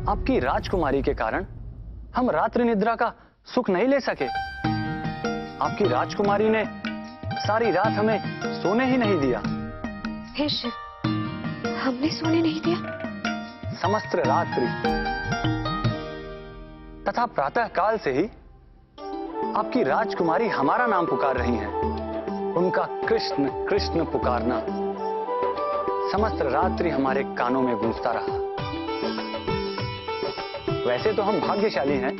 आपकी राजकुमारी के कारण हम रात्रि निद्रा का सुख नहीं ले सके। आपकी राजकुमारी ने सारी रात हमें सोने ही नहीं दिया। हे शिव, हमने सोने नहीं दिया? समस्त रात्रि तथा प्रातः काल से ही आपकी राजकुमारी हमारा नाम पुकार रही हैं। उनका कृष्ण कृष्ण पुकारना समस्त रात्रि हमारे कानों में गूंजता रहा। वैसे तो हम भाग्यशाली हैं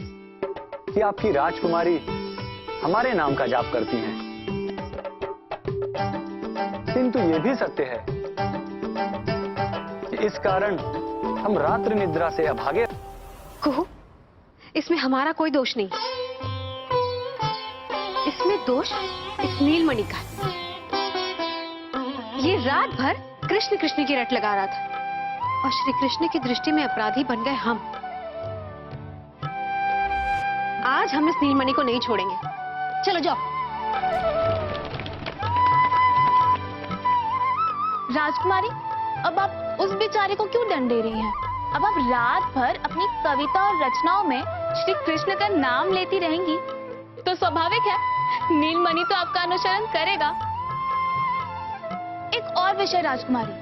कि आपकी राजकुमारी हमारे नाम का जाप करती हैं, किंतु यह भी सत्य है कि इस कारण हम रात्रि निद्रा से अभागे। कुहू, इसमें हमारा कोई दोष नहीं। इसमें दोष इस नीलमणि का। ये रात भर कृष्ण कृष्ण की रट लगा रहा था और श्री कृष्ण की दृष्टि में अपराधी बन गए हम। आज हम इस नीलमणि को नहीं छोड़ेंगे। चलो जाओ। राजकुमारी, अब आप उस बेचारे को क्यों दंड दे रही हैं? अब आप रात भर अपनी कविता और रचनाओं में श्री कृष्ण का नाम लेती रहेंगी तो स्वाभाविक है नीलमणि तो आपका अनुसरण करेगा। एक और विषय राजकुमारी,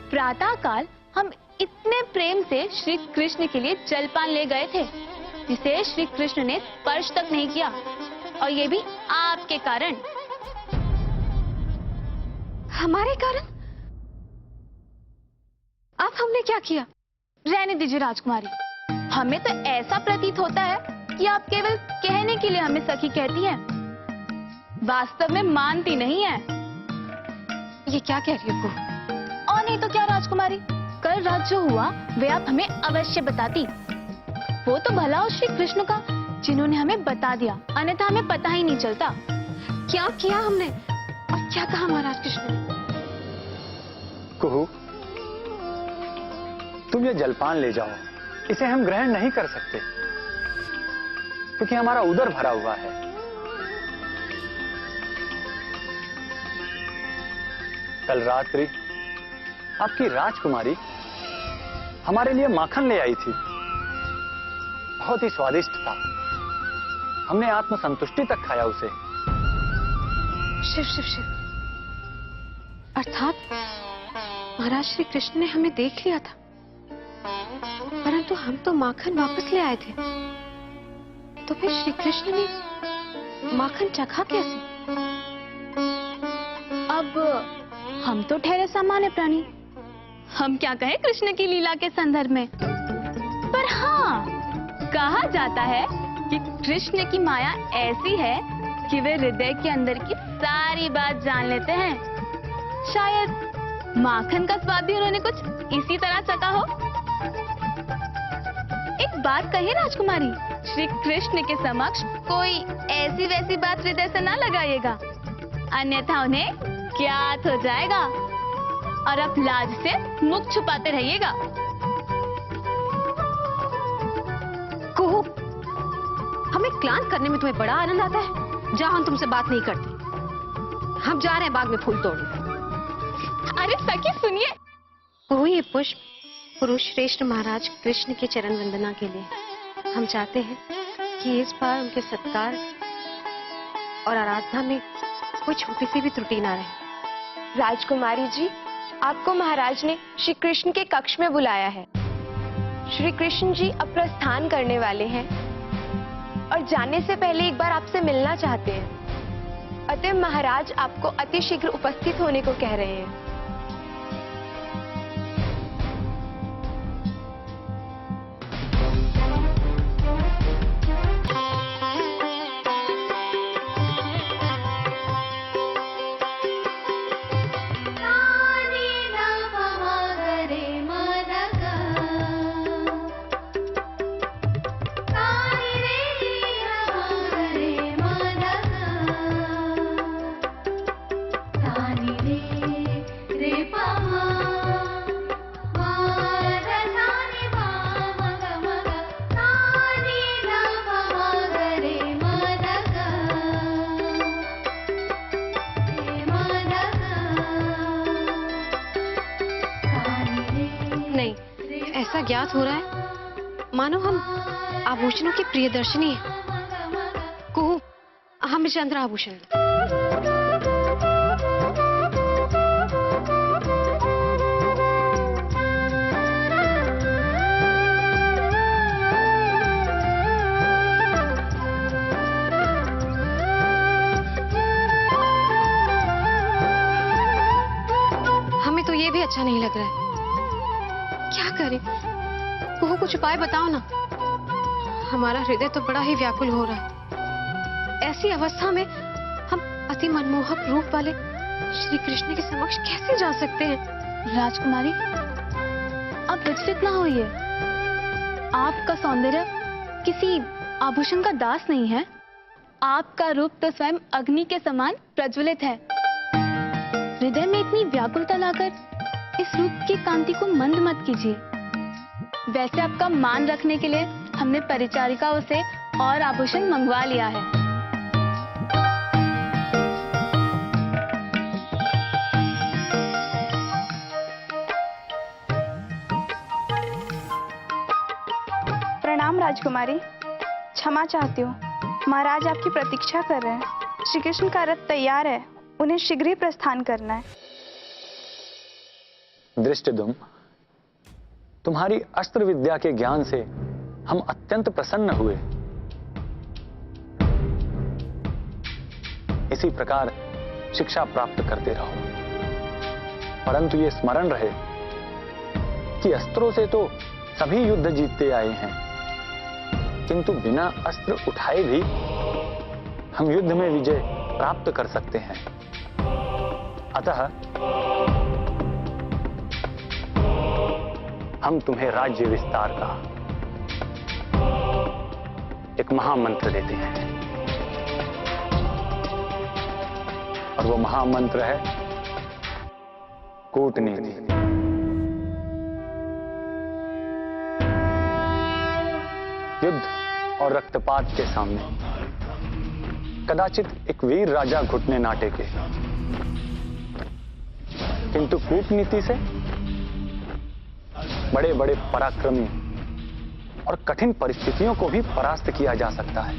प्रातः काल हम इतने प्रेम से श्री कृष्ण के लिए जलपान ले गए थे जिसे श्री कृष्ण ने स्पर्श तक नहीं किया, और ये भी आपके कारण। हमारे कारण? अब हमने क्या किया? रहने दीजिए राजकुमारी, हमें तो ऐसा प्रतीत होता है कि आप केवल कहने के लिए हमें सखी कहती हैं, वास्तव में मानती नहीं है। ये क्या कह रही हो? और नहीं तो क्या राजकुमारी, कल रात जो हुआ वे आप हमें अवश्य बताती। वो तो भला हो श्री कृष्ण का जिन्होंने हमें बता दिया, अन्यथा हमें पता ही नहीं चलता। क्या किया हमने और क्या कहा महाराज कृष्ण ने? कुहू, तुम ये जलपान ले जाओ, इसे हम ग्रहण नहीं कर सकते क्योंकि हमारा उदर भरा हुआ है। कल रात्रि आपकी राजकुमारी हमारे लिए माखन ले आई थी, बहुत ही स्वादिष्ट था। हमने आत्मसंतुष्टि तक खाया उसे। शिव शिव शिव, अर्थात महाराज श्री कृष्ण ने हमें देख लिया था, परंतु हम तो माखन वापस ले आए थे। तो फिर श्री कृष्ण ने माखन चखा कैसे? अब हम तो ठहरे सामान्य प्राणी, हम क्या कहें कृष्ण की लीला के संदर्भ में। पर हाँ, कहा जाता है कि कृष्ण की माया ऐसी है कि वे हृदय के अंदर की सारी बात जान लेते हैं। शायद माखन का स्वाद भी उन्होंने कुछ इसी तरह चखा हो। एक बात कहिए राजकुमारी, श्री कृष्ण के समक्ष कोई ऐसी वैसी बात हृदय से ना लगाइएगा, अन्यथा उन्हें ज्ञात हो जाएगा और आप लाज से मुख छुपाते रहिएगा। कुहू, हमें क्लांत करने में तुम्हें बड़ा आनंद आता है। जहां हम तुमसे बात नहीं करती, हम जा रहे हैं बाग में फूल तोड़ने। अरे सखी सुनिए। कुहू, ये पुष्प पुरुष श्रेष्ठ महाराज कृष्ण की चरण वंदना के लिए। हम चाहते हैं कि इस बार उनके सत्कार और आराधना में कोई छोटी सी भी त्रुटि ना रहे। राजकुमारी जी, आपको महाराज ने श्री कृष्ण के कक्ष में बुलाया है। श्री कृष्ण जी अब प्रस्थान करने वाले हैं और जाने से पहले एक बार आपसे मिलना चाहते हैं। अतः महाराज आपको अति शीघ्र उपस्थित होने को कह रहे हैं। ऐसा ज्ञात हो रहा है मानो हम आभूषणों की प्रियदर्शिनी है। कुहू, हमें चंद्र आभूषण दो। हमें तो ये भी अच्छा नहीं लग रहा है। क्या करें? कुहू, कुछ उपाय बताओ ना। हमारा हृदय तो बड़ा ही व्याकुल हो रहा है। ऐसी अवस्था में हम अति मनमोहक रूप वाले श्री कृष्ण के समक्ष कैसे जा सकते हैं? राजकुमारी, आप विचलित ना होइए। आपका सौंदर्य किसी आभूषण का दास नहीं है। आपका रूप तो स्वयं अग्नि के समान प्रज्वलित है। हृदय में इतनी व्याकुलता लाकर इस रूप की कांति को मंद मत कीजिए। वैसे आपका मान रखने के लिए हमने परिचारिकाओं से और आभूषण मंगवा लिया है। प्रणाम राजकुमारी, क्षमा चाहती हूँ। महाराज आपकी प्रतीक्षा कर रहे हैं। श्री कृष्ण का रथ तैयार है, उन्हें शीघ्र ही प्रस्थान करना है। दृष्टिद्युम्न, तुम्हारी अस्त्र विद्या के ज्ञान से हम अत्यंत प्रसन्न हुए। इसी प्रकार शिक्षा प्राप्त करते रहो, परंतु ये स्मरण रहे कि अस्त्रों से तो सभी युद्ध जीतते आए हैं, किंतु बिना अस्त्र उठाए भी हम युद्ध में विजय प्राप्त कर सकते हैं। अतः हम तुम्हें राज्य विस्तार का एक महामंत्र देते हैं, और वो महामंत्र है कूटनीति। युद्ध और रक्तपात के सामने कदाचित एक वीर राजा घुटने ना टेके, किंतु कूटनीति से बड़े बड़े पराक्रमी और कठिन परिस्थितियों को भी परास्त किया जा सकता है।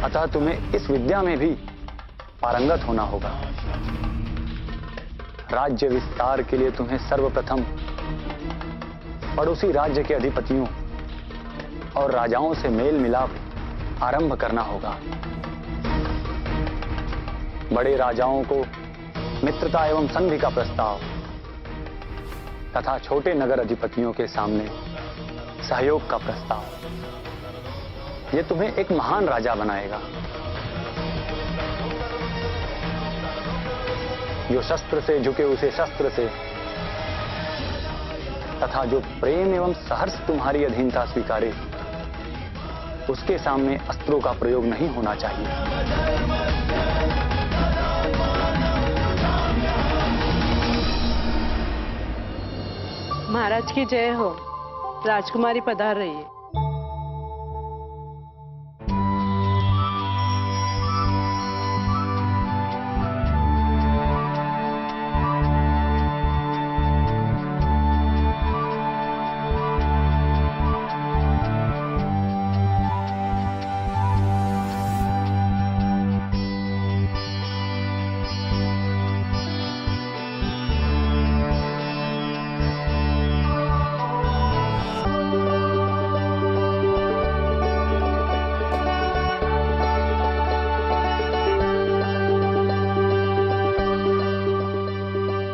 अतः तुम्हें इस विद्या में भी पारंगत होना होगा। राज्य विस्तार के लिए तुम्हें सर्वप्रथम पड़ोसी राज्य के अधिपतियों और राजाओं से मेल मिलाप आरंभ करना होगा। बड़े राजाओं को मित्रता एवं संधि का प्रस्ताव तथा छोटे नगर अधिपतियों के सामने सहयोग का प्रस्ताव, यह तुम्हें एक महान राजा बनाएगा। जो शस्त्र से झुके उसे शस्त्र से, तथा जो प्रेम एवं सहर्ष तुम्हारी अधीनता स्वीकारे उसके सामने अस्त्रों का प्रयोग नहीं होना चाहिए। महाराज की जय हो। राजकुमारी पधार रही है।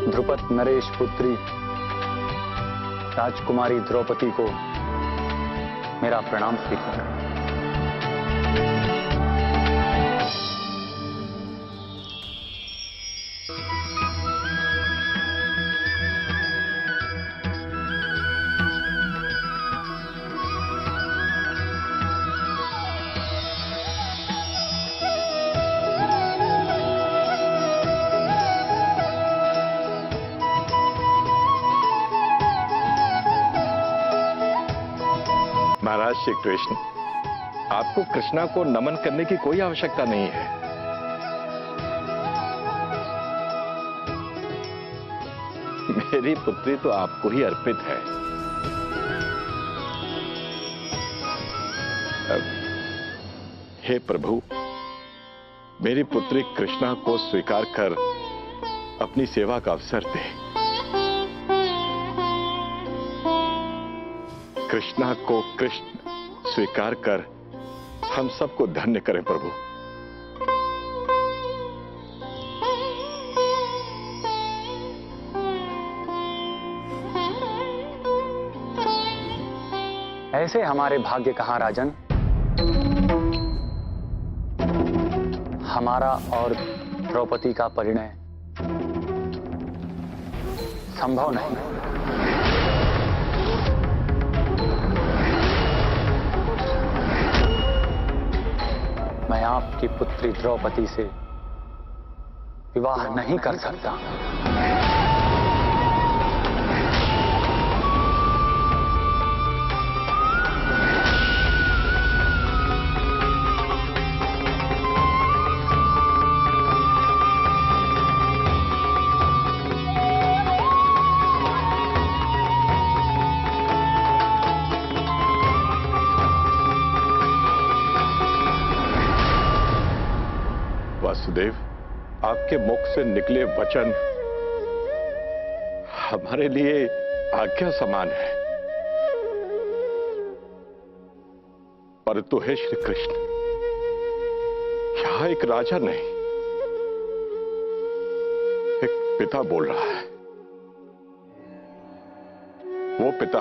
ध्रुपद नरेश पुत्री राजकुमारी द्रौपदी को मेरा प्रणाम स्वीकार। महाराज श्री कृष्ण, आपको कृष्णा को नमन करने की कोई आवश्यकता नहीं है। मेरी पुत्री तो आपको ही अर्पित है। हे प्रभु, मेरी पुत्री कृष्णा को स्वीकार कर अपनी सेवा का अवसर दे। कृष्णा को कृष्ण स्वीकार कर हम सबको धन्य करें प्रभु। ऐसे हमारे भाग्य कहां राजन। हमारा और द्रौपदी का परिणय संभव नहीं। मैं आपकी पुत्री द्रौपदी से विवाह नहीं कर सकता। वासुदेव, आपके मुख से निकले वचन हमारे लिए आज्ञा समान है। परंतु हे श्री कृष्ण, यहां एक राजा नहीं, एक पिता बोल रहा है। वो पिता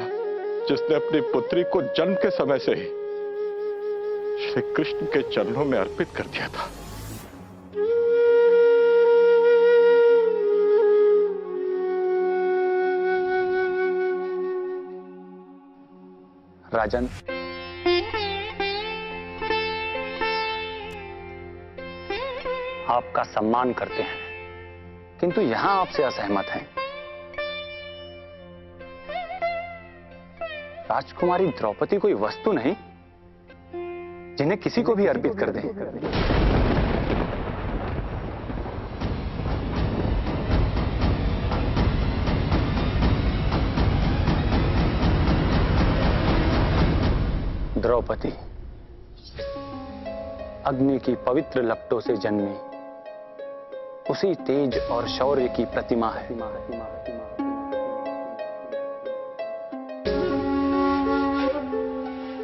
जिसने अपनी पुत्री को जन्म के समय से ही श्री कृष्ण के चरणों में अर्पित कर दिया था। राजन, आपका सम्मान करते हैं, किंतु यहां आपसे असहमत हैं। राजकुमारी द्रौपदी कोई वस्तु नहीं जिन्हें किसी को भी अर्पित कर दें। द्रौपदी अग्नि की पवित्र लपटों से जन्मी उसी तेज और शौर्य की प्रतिमा है।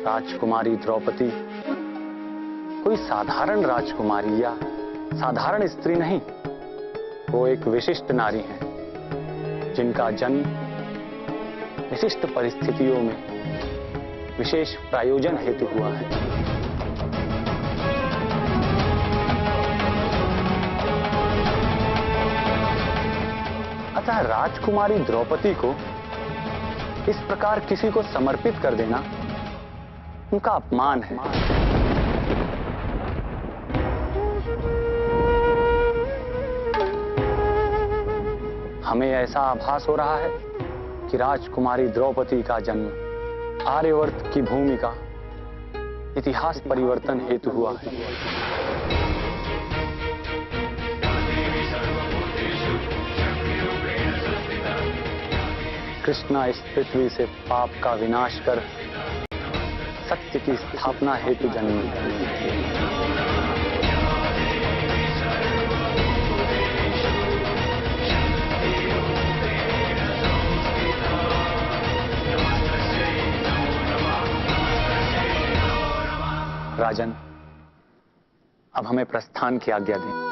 राजकुमारी द्रौपदी कोई साधारण राजकुमारी या साधारण स्त्री नहीं, वो एक विशिष्ट नारी है जिनका जन्म विशिष्ट परिस्थितियों में विशेष प्रायोजन हेतु हुआ है। अतः राजकुमारी द्रौपदी को इस प्रकार किसी को समर्पित कर देना उनका अपमान है। हमें ऐसा आभास हो रहा है कि राजकुमारी द्रौपदी का जन्म आर्यवर्त की भूमि का इतिहास परिवर्तन हेतु हुआ है। कृष्णा इस पृथ्वी से पाप का विनाश कर सत्य की स्थापना हेतु जन्मी। राजन, अब हमें प्रस्थान की आज्ञा दें।